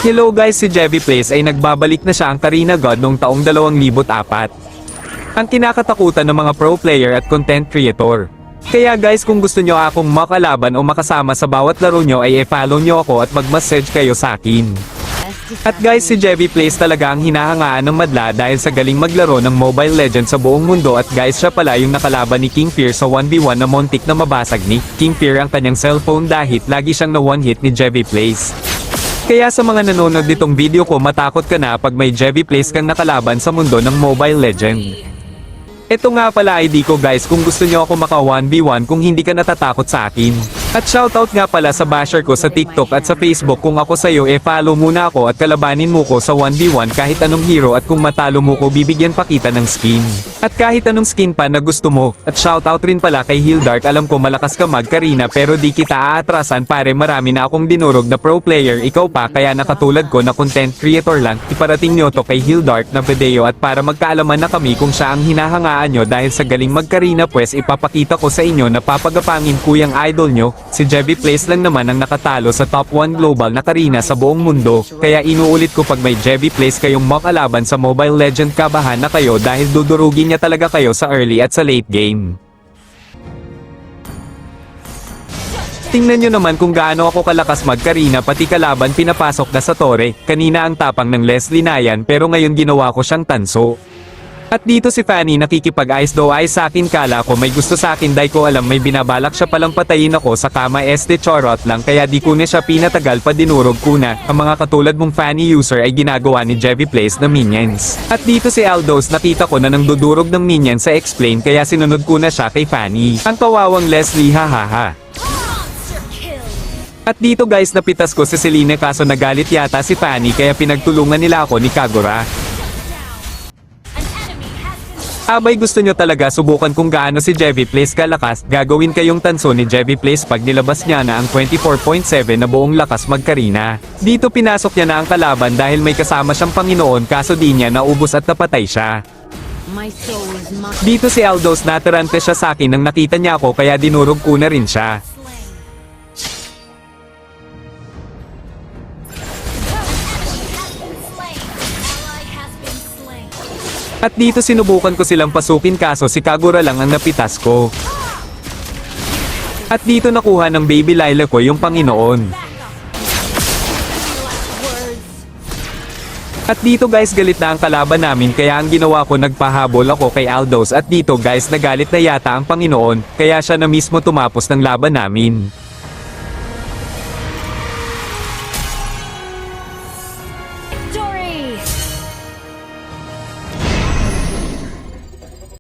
Hello guys, si Jevy Plays ay nagbabalik na siya ang Karina God noong taong 2004. Ang kinakatakutan ng mga pro player at content creator. Kaya guys, kung gusto nyo akong makalaban o makasama sa bawat laro nyo ay i-follow nyo ako at mag-message kayo sa akin. At guys, si Jevy Plays talaga ang hinahangaan ng madla dahil sa galing maglaro ng Mobile Legends sa buong mundo at guys, siya pala yung nakalaban ni King Fear sa 1v1 na montik na mabasag ni King Fear ang kanyang cellphone dahil lagi siyang na one hit ni Jevy Plays. Kaya sa mga nanonood nitong video ko, matakot ka na pag may Jevy Plays kang nakalaban sa mundo ng Mobile Legend. Ito nga pala ID ko guys kung gusto nyo ako maka 1v1 kung hindi ka natatakot sa akin. At shoutout nga pala sa basher ko sa TikTok at sa Facebook, kung ako sa'yo follow muna ako at kalabanin mo ko sa 1v1 kahit anong hero at kung matalo mo ko bibigyan pa kita ng skin. At kahit anong skin pa na gusto mo. At shoutout rin pala kay Hildark, alam ko malakas ka mag-Karina pero di kita aatrasan pare, marami na akong dinurog na pro player, ikaw pa, kaya nakatulad ko na content creator lang, iparating nyo to kay Hildark na video at para magkaalaman na kami kung siya ang hinahangaan nyo dahil sa galing mag-Karina, pues ipapakita ko sa inyo na papagapangin kuyang idol nyo. Si Jevy Plays lang naman ang nakatalo sa top 1 global na Karina sa buong mundo, kaya inuulit ko pag may Jevy Plays kayong makalaban sa Mobile Legend, kabahan na kayo dahil dudurugin niya talaga kayo sa early at sa late game. Tingnan nyo naman kung gaano ako kalakas mag-Karina, pati kalaban pinapasok na sa tore. Kanina ang tapang ng Leslie na yan pero ngayon ginawa ko siyang tanso. At dito si Fanny nakikipag-ayos daw ay sa akin, kala ko may gusto sa akin, dahil ko alam may binabalak siya palang patayin ako sa kama, charot lang, kaya di ko na siya pinatagal pa dinurog ko na. Ang mga katulad mong Fanny user ay ginagawa ni Jevy Plays na minions. At dito si Aldos, nakita ko na nang dudurog ng minions sa explain kaya sinunod ko na siya kay Fanny. Ang kawawang Leslie, hahaha. At dito guys, napitas ko si Selena kaso nagalit yata si Fanny kaya pinagtulungan nila ako ni Kagura. Abay, gusto nyo talaga subukan kung gaano si Jevy Plays kalakas, gagawin kayong tanso ni Jevy Plays pag nilabas niya na ang 24.7 na buong lakas mag-Karina. Dito pinasok niya na ang kalaban dahil may kasama siyang Panginoon kaso di niya naubos at napatay siya. Dito si Aldos, natarante siya sa akin nang nakita niya ako kaya dinurog ko na rin siya. At dito sinubukan ko silang pasukin kaso si Kagura lang ang napitas ko. At dito nakuha ng baby Lila ko yung Panginoon. At dito guys, galit na ang kalaban namin kaya ang ginawa ko, nagpahabol ako kay Aldos. At dito guys, nagalit na yata ang Panginoon kaya siya na mismo tumapos ng laban namin.